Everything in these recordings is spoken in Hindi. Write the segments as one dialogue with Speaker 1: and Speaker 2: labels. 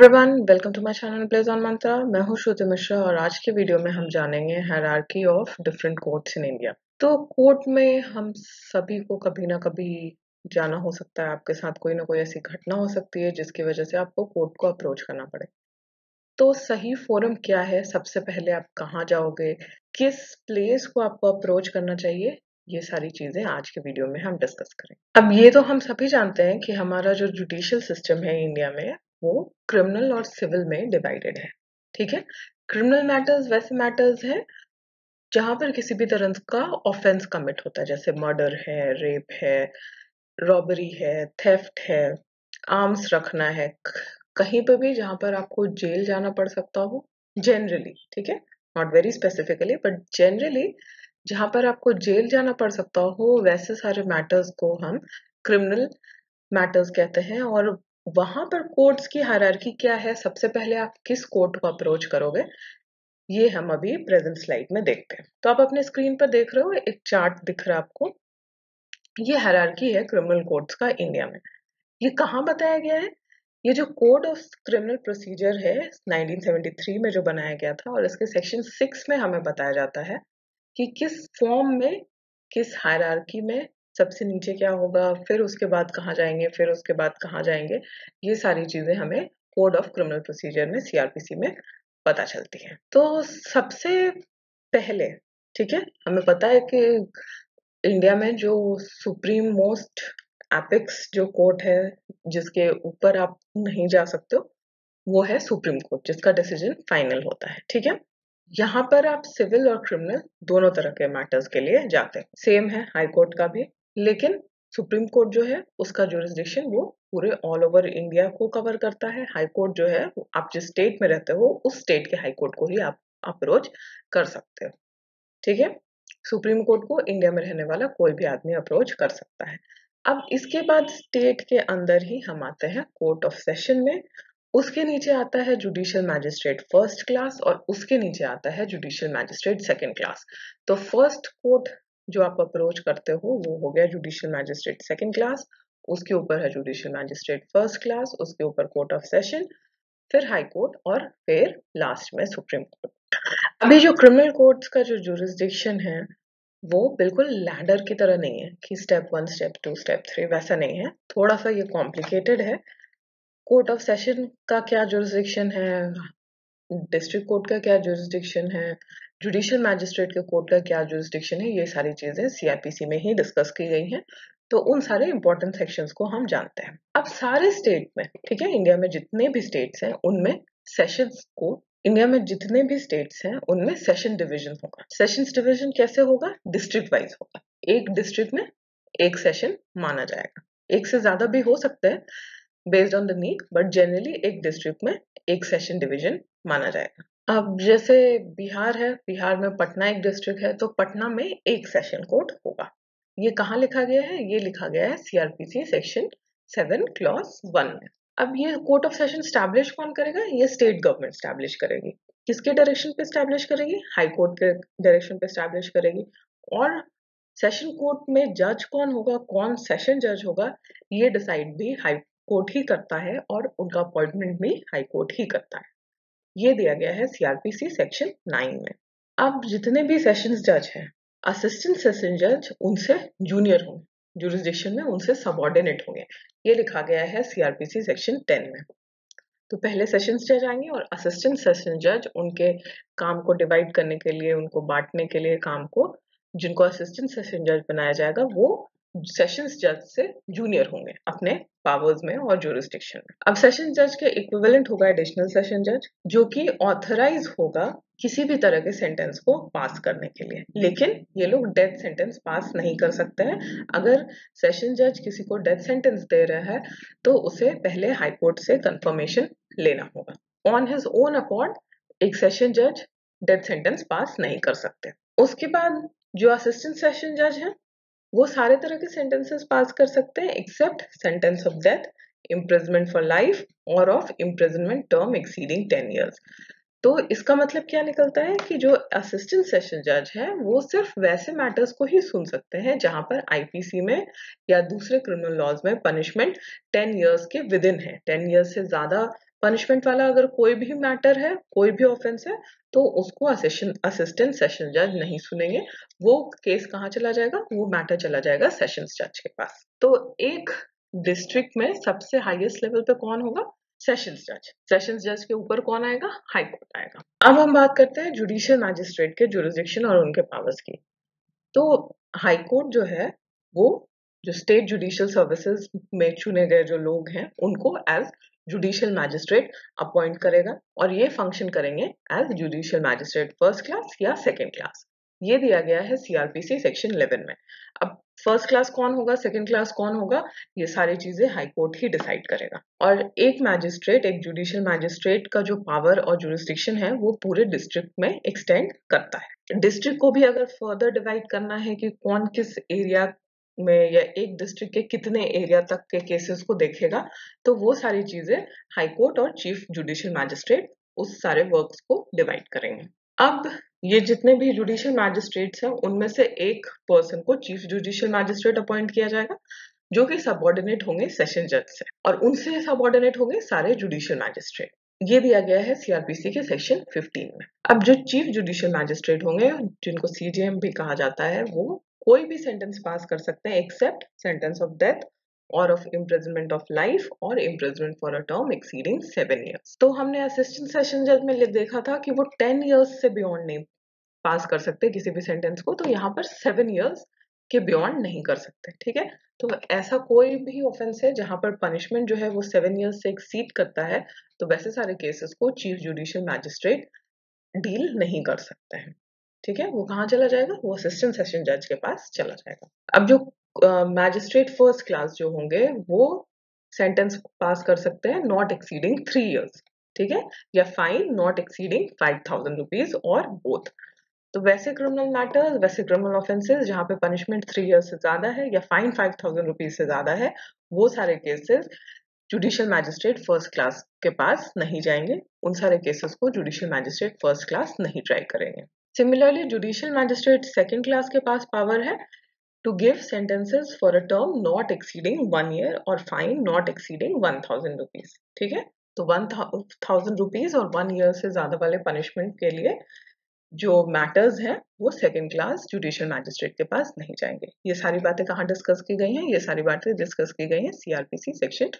Speaker 1: Everyone, welcome to my channel pledge on Mantra. मैं हूं श्रुति मिश्रा और आज के वीडियो में हम जानेंगे hierarchy of different courts in India. तो कोर्ट में हम सभी को कभी ना कभी जाना हो सकता है, आपके साथ कोई ना कोई ऐसी घटना हो सकती है जिसकी वजह से आपको कोर्ट को अप्रोच करना पड़े। तो सही फोरम क्या है, सबसे पहले आप कहाँ जाओगे, किस प्लेस को आपको अप्रोच करना चाहिए, ये सारी चीजें आज के वीडियो में हम डिस्कस करेंगे। अब ये तो हम सभी जानते हैं कि हमारा जो जुडिशियल सिस्टम है इंडिया में वो क्रिमिनल और सिविल में डिवाइडेड है। ठीक है, क्रिमिनल मैटर्स वैसे मैटर्स हैं जहां पर किसी भी तरह का ऑफेंस कमिट होता है, जैसे मर्डर है, रेप है, रॉबरी है, थेफ्ट है, आर्म्स रखना है, कहीं पे भी जहां पर आपको जेल जाना पड़ सकता हो जनरली। ठीक है, not very specifically but generally जहां पर आपको जेल जाना पड़ सकता हो वैसे सारे मैटर्स को हम क्रिमिनल मैटर्स कहते हैं। और वहां पर कोर्ट्स की हायरार्की क्या है, सबसे पहले आप किस कोर्ट को अप्रोच करोगे, ये हम अभी प्रेजेंट स्लाइड में देखते हैं। तो आप अपने स्क्रीन पर देख रहे हो एक चार्ट दिख रहा है आपको, ये हायरार्की है क्रिमिनल कोर्ट्स का इंडिया में। ये कहाँ बताया गया है, ये जो कोड ऑफ क्रिमिनल प्रोसीजर है 1973 में जो बनाया गया था, और इसके सेक्शन 6 में हमें बताया जाता है कि किस फॉर्म में, किस हायरार्की में सबसे नीचे क्या होगा, फिर उसके बाद कहाँ जाएंगे, फिर उसके बाद कहाँ जाएंगे, ये सारी चीजें हमें कोड ऑफ क्रिमिनल प्रोसीजर में सीआरपीसी में पता चलती है। तो सबसे पहले, ठीक है, हमें पता है कि इंडिया में जो सुप्रीम मोस्ट एपिक्स जो कोर्ट है जिसके ऊपर आप नहीं जा सकते हो, वो है सुप्रीम कोर्ट, जिसका डिसीजन फाइनल होता है। ठीक है, यहाँ पर आप सिविल और क्रिमिनल दोनों तरह के मैटर्स के लिए जाते हैं। सेम है हाई कोर्ट का भी, लेकिन सुप्रीम कोर्ट जो है उसका जुरिस्डिक्शन वो पूरे ऑल ओवर इंडिया को कवर करता है। हाई कोर्ट जो है आप जिस स्टेट में रहते हो उस स्टेट के हाई कोर्ट को ही आप अप्रोच कर सकते हो। ठीक है, सुप्रीम कोर्ट को इंडिया में रहने वाला कोई भी आदमी अप्रोच कर सकता है। अब इसके बाद स्टेट के अंदर ही हम आते हैं कोर्ट ऑफ सेशन में, उसके नीचे आता है जुडिशियल मैजिस्ट्रेट फर्स्ट क्लास और उसके नीचे आता है जुडिशियल मैजिस्ट्रेट सेकंड क्लास। तो फर्स्ट कोर्ट जो आप अप्रोच करते हो वो हो गया जुडिशियल मैजिस्ट्रेट सेकंड क्लास, उसके ऊपर है जुडिशियल मैजिस्ट्रेट फर्स्ट क्लास, उसके ऊपर कोर्ट ऑफ सेशन, फिर हाई कोर्ट और फिर लास्ट में सुप्रीम कोर्ट। अभी जो क्रिमिनल कोर्ट्स का जो जुरिस्डिक्शन है वो बिल्कुल लैडर की तरह नहीं है कि स्टेप 1 स्टेप 2 स्टेप 3, वैसा नहीं है, थोड़ा सा ये कॉम्प्लिकेटेड है। कोर्ट ऑफ सेशन का क्या जुरिस्डिक्शन है, डिस्ट्रिक्ट कोर्ट का क्या जुरिस्डिक्शन है, जुडिशियल मैजिस्ट्रेट के कोर्ट का क्या जुरिस्डिक्शन है, ये सारी चीजें सीआरपीसी में ही डिस्कस की गई हैं। तो उन सारे इंपॉर्टेंट सेक्शंस को हम जानते हैं। अब सारे स्टेट में, ठीक है, इंडिया में जितने भी स्टेट्स हैं उनमें सेशंस को, इंडिया में जितने भी स्टेट्स हैं उनमें सेशन डिवीजन होगा। सेशंस डिवीजन कैसे होगा, डिस्ट्रिक्ट वाइज होगा। एक डिस्ट्रिक्ट में एक सेशन माना जाएगा, एक से ज्यादा भी हो सकता है based on the need, but generally एक डिस्ट्रिक्ट में एक सेशन डिवीजन माना जाएगा। अब जैसे बिहार है, बिहार में पटना एक डिस्ट्रिक्ट है, तो पटना में एक सेशन कोर्ट होगा। ये कहाँ लिखा गया है, ये लिखा गया है सीआरपीसी सेक्शन 7 क्लॉज 1 में। अब ये कोर्ट ऑफ सेशन स्टैब्लिश कौन करेगा, ये स्टेट गवर्नमेंट स्टैब्लिश करेगी। किसके डायरेक्शन पे स्टैब्लिश करेगी, हाई कोर्ट के डायरेक्शन पे स्टैब्लिश करेगी। और सेशन कोर्ट में जज कौन होगा, कौन सेशन जज होगा, ये डिसाइड भी हाई कोर्ट ही करता है और उनका अपॉइंटमेंट भी हाई कोर्ट ही करता है। ये दिया गया है सीआरपीसी सेक्शन 9 में। अब जितने भी सेशंस जज हैं, असिस्टेंट सेशन जज उनसे जूनियर होंगे, जुरिस्डिक्शन में उनसे सबऑर्डिनेट होंगे, ये लिखा गया है सीआरपीसी सेक्शन 10 में। तो पहले सेशंस जज आएंगे और असिस्टेंट सेशन जज उनके काम को डिवाइड करने के लिए, उनको बांटने के लिए काम को, जिनको असिस्टेंट सेशन जज बनाया जाएगा वो सेशंस जज से जूनियर होंगे अपने पावर्स में और जुरिस्डिक्शन में। अब सेशन जज के इक्विवेलेंट होगा एडिशनल सेशन जज, जो कि ऑथराइज होगा किसी भी तरह के सेंटेंस को पास करने के लिए, लेकिन ये लोग डेथ सेंटेंस पास नहीं कर सकते हैं। अगर सेशन जज किसी को डेथ सेंटेंस दे रहा है तो उसे पहले हाई कोर्ट से कंफर्मेशन लेना होगा। ऑन हिज ओन अकॉर्ड एक सेशन जज डेथ सेंटेंस पास नहीं कर सकते। उसके बाद जो असिस्टेंट सेशन जज है वो सारे तरह के सेंटेंसेस पास कर सकते हैं except sentence of death, imprisonment for life और of imprisonment term exceeding 10 years। तो इसका मतलब क्या निकलता है कि जो असिस्टेंट सेशन जज है वो सिर्फ वैसे मैटर्स को ही सुन सकते हैं जहां पर आईपीसी में या दूसरे क्रिमिनल लॉज में पनिशमेंट 10 years के विद इन है। 10 years से ज्यादा पनिशमेंट वाला अगर कोई भी मैटर है, कोई भी ऑफेंस है, तो उसको असिस्टेंट सेशन जज नहीं सुनेंगे। वो केस कहाँ चला जाएगा? वो मैटर चला जाएगा सेशंस जज के पास। तो एक डिस्ट्रिक्ट में सबसे हाईएस्ट लेवल पे कौन होगा? सेशंस जज। सेशंस जज के ऊपर कौन आएगा? हाई कोर्ट आएगा। अब हम बात करते हैं जुडिशियल मैजिस्ट्रेट के जुरिसडिक्शन और उनके पावर्स की। तो हाई कोर्ट जो है वो जो स्टेट जुडिशियल सर्विसेज में चुने गए जो लोग हैं उनको एज जुडिशियल मैजिस्ट्रेट अपॉइंट करेगा और ये फंक्शन करेंगे as judicial magistrate first class या सेकेंड क्लास। ये दिया गया है सीआरपीसी सेक्शन 11 में। अब फर्स्ट क्लास कौन होगा, सेकेंड क्लास कौन होगा, ये सारी चीजें हाई कोर्ट ही डिसाइड करेगा। और एक मैजिस्ट्रेट, एक जुडिशियल मैजिस्ट्रेट का जो पावर और जुरिसडिक्शन है वो पूरे डिस्ट्रिक्ट में एक्सटेंड करता है। डिस्ट्रिक्ट को भी अगर फर्दर डिवाइड करना है कि कौन किस एरिया में या एक डिस्ट्रिक्ट के कितने एरिया तक के केसेस को देखेगा, तो वो सारी चीजें हाई कोर्ट और चीफ जुडिशियल मैजिस्ट्रेट उस सारे वर्क्स को डिवाइड करेंगे। अब ये जितने भी जुडिशियल मैजिस्ट्रेट्स हैं उनमें से एक पर्सन को चीफ जुडिशियल मैजिस्ट्रेट अपॉइंट किया जाएगा जो कि सबऑर्डिनेट होंगे सेशन जज से, और उनसे सबऑर्डिनेट होंगे सारे जुडिशियल मैजिस्ट्रेट। ये दिया गया है सीआरपीसी के सेक्शन 15 में। अब जो चीफ जुडिशियल मैजिस्ट्रेट होंगे, जिनको सीजेएम भी कहा जाता है, वो कोई भी सेंटेंस पास कर सकते हैं एक्सेप्ट सेंटेंस ऑफ डेथ और ऑफ इम्प्रिजनमेंट ऑफ लाइफ और imprisonment for a term exceeding 7 years। तो हमने असिस्टेंट सेशन जज में देखा था कि वो 10 years से बियॉन्ड नहीं पास कर सकते किसी भी सेंटेंस को, तो यहाँ पर 7 years के बियॉन्ड नहीं कर सकते। ठीक है, तो ऐसा कोई भी ऑफेंस है जहां पर पनिशमेंट जो है वो 7 years से एक्सीड करता है, तो वैसे सारे केसेस को चीफ जुडिशियल मैजिस्ट्रेट डील नहीं कर सकते हैं। ठीक है, वो कहाँ चला जाएगा? वो असिस्टेंट सेशन जज के पास चला जाएगा। अब जो मैजिस्ट्रेट फर्स्ट क्लास जो होंगे वो सेंटेंस पास कर सकते हैं नॉट एक्सीडिंग 3 years, ठीक है, या फाइन नॉट एक्सीडिंग 5,000 रुपीज और बोथ। तो वैसे क्रिमिनल मैटर्स, वैसे क्रिमिनल ऑफेंसेस जहां पे पनिशमेंट 3 years से ज्यादा है या फाइन 5,000 रुपीज से ज्यादा है, वो सारे cases judicial magistrate first class के पास नहीं जाएंगे। उन सारे केसेस को जुडिशियल मैजिस्ट्रेट फर्स्ट क्लास नहीं ट्राई करेंगे। Similarly judicial magistrate second class के पास पावर है to give sentences for a term not exceeding 1 year और fine not exceeding 1,000 rupees। ठीक है, तो 1,000 रुपीज और 1 year से ज्यादा वाले पनिशमेंट के लिए जो मैटर्स हैं वो सेकंड क्लास जुडिशियल मैजिस्ट्रेट के पास नहीं जाएंगे। ये सारी बातें कहाँ डिस्कस की गई हैं? ये सारी बातें डिस्कस की गई हैं सीआरपीसी सेक्शन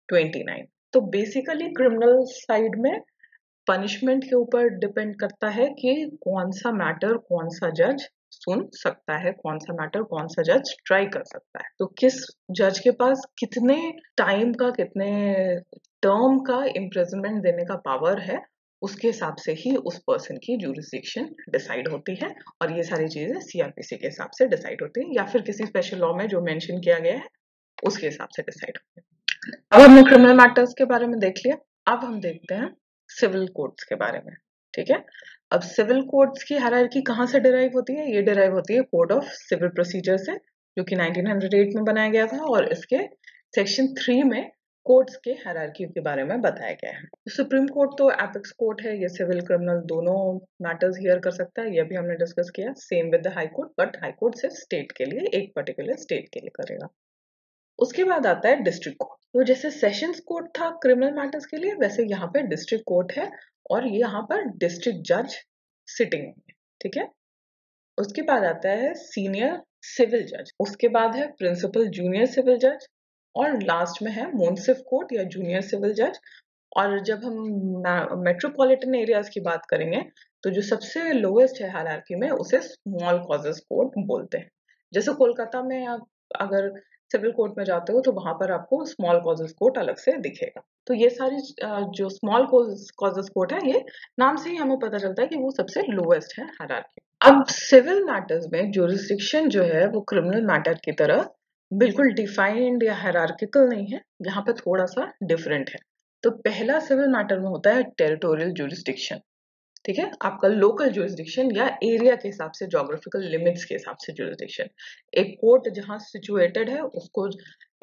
Speaker 1: 29। तो बेसिकली क्रिमिनल साइड में पनिशमेंट के ऊपर डिपेंड करता है कि कौन सा मैटर कौन सा जज सुन सकता है, कौन सा मैटर कौन सा जज ट्राई कर सकता है। तो किस जज के पास कितने टाइम का, कितने टर्म का इम्प्रिजनमेंट देने का पावर है, उसके हिसाब से ही उस पर्सन की जुरिसडिक्शन डिसाइड होती है। और ये सारी चीजें सीआरपीसी के हिसाब से डिसाइड होती है या फिर किसी स्पेशल लॉ में जो मेंशन किया गया है उसके हिसाब से डिसाइड होती है। अब हमने क्रिमिनल मैटर्स के बारे में देख लिया, अब हम देखते हैं सिविल कोड्स के बारे में। ठीक है, अब सिविल कोड्स की हायरार्की कहाँ से डिराइव होती है? ये डिराइव होती है कोड ऑफ सिविल प्रोसीजर से, जो कि 1908 में बनाया गया था, और इसके सेक्शन 3 में कोर्ट्स के हायरार्की के बारे में बताया गया है। सुप्रीम कोर्ट तो एपेक्स कोर्ट है, ये सिविल क्रिमिनल दोनों मैटर्स हियर कर सकता है, ये भी हमने डिस्कस किया। Same with the high court, but high court सिर्फ स्टेट के लिए, एक पर्टिकुलर स्टेट के लिए करेगा। उसके बाद आता है डिस्ट्रिक्ट कोर्ट। तो जैसे सेशंस कोर्ट था क्रिमिनल मैटर्स के लिए, वैसे यहाँ पे डिस्ट्रिक्ट कोर्ट है और यहाँ पर डिस्ट्रिक्ट जज सिटिंग है। ठीक है, उसके बाद आता है सीनियर सिविल जज, उसके बाद है प्रिंसिपल जूनियर सिविल जज, और लास्ट में है मुंसिफ कोर्ट या जूनियर सिविल जज। और जब हम मेट्रोपॉलिटन एरियाज की बात करेंगे तो जो सबसे लोएस्ट है हायरार्की में उसे स्मॉल कॉजेस कोर्ट बोलते हैं। जैसे कोलकाता में आप अगर सिविल कोर्ट में जाते हो तो वहां पर आपको स्मॉल कॉजेस कोर्ट अलग से दिखेगा। तो ये सारी जो स्मॉल कॉजेस कोर्ट है, ये नाम से ही हमें पता चलता है कि वो सबसे लोएस्ट है हायरार्की। अब सिविल मैटर्स में जुरिसडिक्शन जो है वो क्रिमिनल मैटर की तरह बिल्कुल डिफाइंड या हायरार्किकल नहीं है, यहाँ पे थोड़ा सा डिफरेंट है। तो पहला सिविल मैटर में होता है टेरिटोरियल जुरिसडिक्शन। ठीक है, आपका लोकल जुरिसडिक्शन या एरिया के हिसाब से, ज्योग्राफिकल लिमिट्स के हिसाब से जुरिसडिक्शन। एक कोर्ट जहां सिचुएटेड है उसको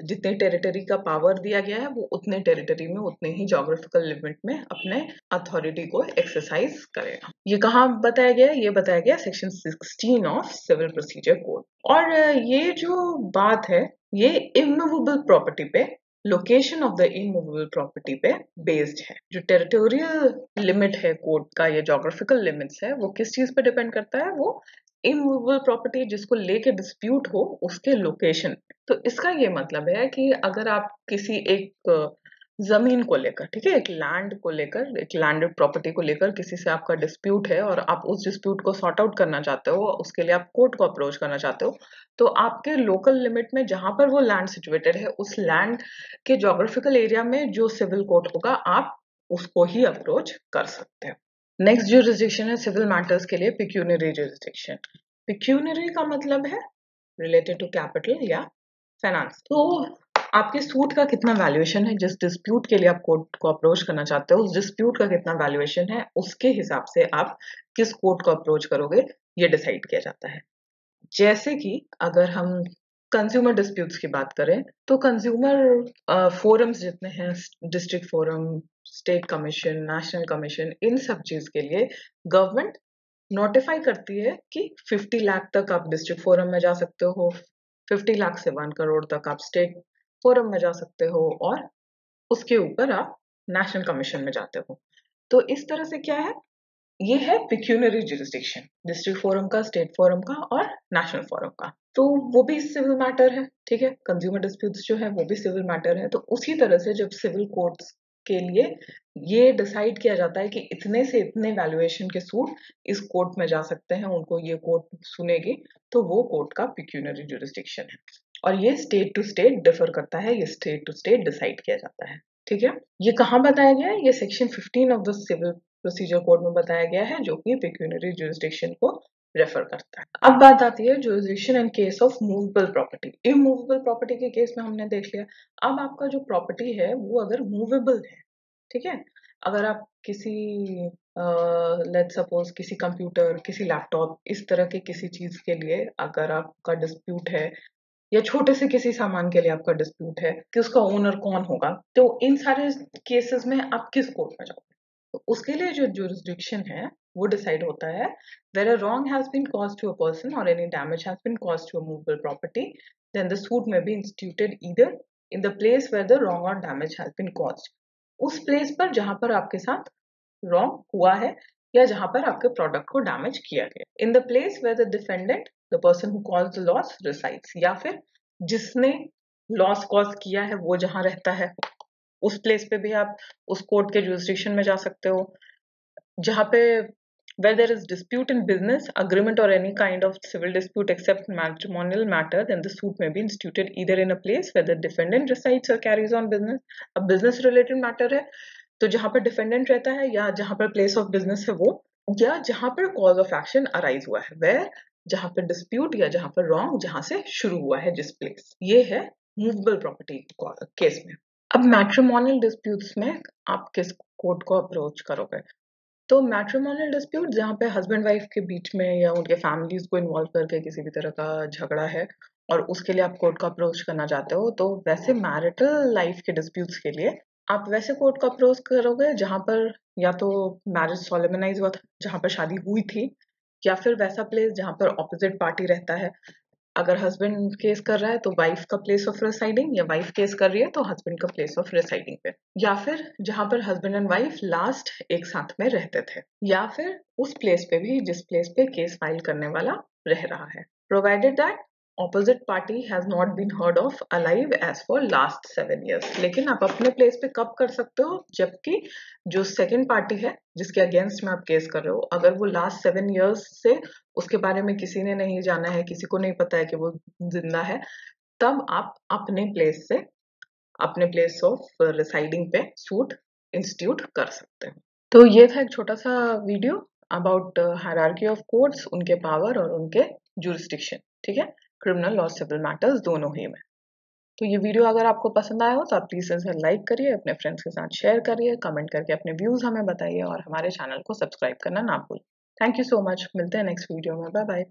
Speaker 1: जितने टेरिटरी का पावर दिया गया है वो उतने टेरिटरी में, उतने ही ज्योग्राफिकल लिमिट में अपने अथॉरिटी को एक्सरसाइज करेगा। ये कहाँ बताया गया है? ये बताया गया section 16 of civil procedure code. और ये जो बात है ये इमूवेबल प्रॉपर्टी पे location of the immovable property पे बेस्ड है। जो टेरिटोरियल लिमिट है कोर्ट का, या जोग्राफिकल लिमिट्स है, वो किस चीज पे डिपेंड करता है? वो इमूवेबल प्रॉपर्टी जिसको लेके डिस्प्यूट हो उसके लोकेशन। तो इसका ये मतलब है कि अगर आप किसी एक जमीन को लेकर, ठीक है, एक लैंड को लेकर, एक लैंडेड प्रॉपर्टी को लेकर किसी से आपका डिस्प्यूट है और आप उस डिस्प्यूट को सॉर्ट आउट करना चाहते हो, उसके लिए आप कोर्ट को अप्रोच करना चाहते हो, तो आपके लोकल लिमिट में जहां पर वो लैंड सिचुएटेड है, उस लैंड के ज्योग्राफिकल एरिया में जो सिविल कोर्ट होगा, आप उसको ही अप्रोच कर सकते हो। नेक्स्ट जुरिस्डिक्शन है सिविल मैटर्स के लिए पिक्यूनरी जुरिस्डिक्शन। पिक्यूनरी का मतलब है रिलेटेड टू कैपिटल या फाइनेंस। तो आपके सूट का कितना वैल्यूएशन है, जिस डिस्प्यूट के लिए आप कोर्ट को अप्रोच करना चाहते हो, उस डिस्प्यूट का कितना वैल्यूएशन है, उसके हिसाब से आप किस कोर्ट को अप्रोच करोगे, ये डिसाइड किया जाता है। जैसे कि अगर हम कंज्यूमर डिस्प्यूट्स की बात करें, तो कंज्यूमर फोरम्स जितने हैं, district forum, state commission, national commission, इन सब चीज के लिए गवर्नमेंट नोटिफाई करती है कि 50 लाख तक आप डिस्ट्रिक्ट फोरम में जा सकते हो, 50 लाख से 1 करोड़ तक आप स्टेट फोरम में जा सकते हो, और उसके ऊपर आप नेशनल कमीशन में जाते हो। तो इस तरह से क्या है, ये है पिक्यूनरी जुरिस्डिक्शन, डिस्ट्रिक्ट फोरम का, स्टेट फोरम का और नेशनल फोरम का। तो वो भी सिविल मैटर है, ठीक है, कंज्यूमर डिस्प्यूट्स जो है वो भी सिविल मैटर है। तो उसी तरह से जब सिविल कोर्ट्स के लिए ये डिसाइड किया जाता है कि इतने से इतने वैल्यूएशन के सूट इस कोर्ट में जा सकते हैं, उनको ये कोर्ट सुनेगी, तो वो कोर्ट का पिक्यूनरी जुरिस्डिक्शन है। और ये स्टेट टू स्टेट डिफर करता है, ये स्टेट टू स्टेट डिसाइड किया जाता है, ठीक है। ये कहाँ बताया गया है? ये section 15 of the civil procedure code में बताया गया है, जो कि पिक्यूनरी जुरिस्डिक्शन को रेफर करता है। अब बात आती है jurisdiction in case of movable property. Immovable property के केस में हमने देख लिया। अब आपका जो प्रॉपर्टी है वो अगर मूवेबल है, ठीक है, अगर आप किसी लेट्स सपोज किसी कंप्यूटर, किसी लैपटॉप, इस तरह के किसी चीज के लिए अगर आपका डिस्प्यूट है, या छोटे से किसी सामान के लिए आपका डिस्प्यूट है कि उसका ओनर कौन होगा, तो इन सारे केसेस में आप किस कोर्ट में जाओगे? तो उसके लिए जो जुरिस्डिक्शन है वो डिसाइड होता है where a wrong has been caused to a person or any damage has been caused to a movable property, then the suit may be instituted either in the place where the wrong or damage has been caused, उस प्लेस पर जहां पर आपके साथ रॉन्ग हुआ है या जहां पर आपके प्रोडक्ट को डैमेज किया गया, in the place where the defendant, the person who caused the loss, resides, या फिर जिसने लॉस कॉज किया है वो जहां रहता है, उस प्लेस पे भी आप उस कोर्ट के जुरिस्डिक्शन में जा सकते हो। जहां पे where there is dispute in business, agreement or any kind of civil dispute except matrimonial matter, then the suit may be instituted either in a place where the defendant resides or carries on business, a business related matter है तो जहां पर डिफेंडेंट रहता है या जहां पर प्लेस ऑफ बिजनेस है वो, या जहां पर कॉज ऑफ एक्शन अराइज हुआ है, वेयर जहां पर डिस्प्यूट या जहां पर रॉन्ग जहां से शुरू हुआ है जिस प्लेस, ये है मूवेबल प्रॉपर्टी केस में। अब मैट्रिमोनियल डिस्प्यूट्स में आप किस कोर्ट को अप्रोच करोगे? तो मैट्रिमोनियल डिस्प्यूट जहाँ पे हस्बैंड वाइफ के बीच में या उनके फैमिलीज को इन्वॉल्व करके किसी भी तरह का झगड़ा है और उसके लिए आप कोर्ट का अप्रोच करना चाहते हो, तो वैसे मैरिटल लाइफ के डिस्प्यूट्स के लिए आप वैसे कोर्ट का अप्रोच करोगे जहाँ पर या तो मैरिज सॉलेमनाइज हुआ था, जहाँ पर शादी हुई थी, या फिर वैसा प्लेस जहाँ पर ऑपोजिट पार्टी रहता है। अगर हस्बैंड केस कर रहा है तो वाइफ का प्लेस ऑफ रेसाइडिंग, या वाइफ केस कर रही है तो हस्बैंड का प्लेस ऑफ रेसाइडिंग पे, या फिर जहां पर हस्बैंड एंड वाइफ लास्ट एक साथ में रहते थे, या फिर उस प्लेस पे भी जिस प्लेस पे केस फाइल करने वाला रह रहा है, provided that opposite party has not been heard of alive as for last 7 years। लेकिन आप अपने प्लेस पे कब कर सकते हो? जबकि जो सेकेंड पार्टी है जिसके अगेंस्ट में आप केस कर रहे हो, अगर वो लास्ट 7 years से उसके बारे में किसी ने नहीं जाना है, किसी को नहीं पता है कि वो जिंदा है, तब आप अपने प्लेस से, अपने प्लेस ऑफ रिसाइडिंग पे सूट इंस्टीट्यूट कर सकते हो। तो ये था एक छोटा सा video about hierarchy of courts, उनके पावर और उनके जुरिस्डिक्शन, ठीक है, क्रिमिनल और सिविल मैटर्स दोनों ही में। तो ये वीडियो अगर आपको पसंद आया हो तो आप प्लीज इसे लाइक करिए, अपने फ्रेंड्स के साथ शेयर करिए, कमेंट करके अपने व्यूज हमें बताइए और हमारे चैनल को सब्सक्राइब करना ना भूलें। थैंक यू सो मच, मिलते हैं नेक्स्ट वीडियो में, बाय बाय।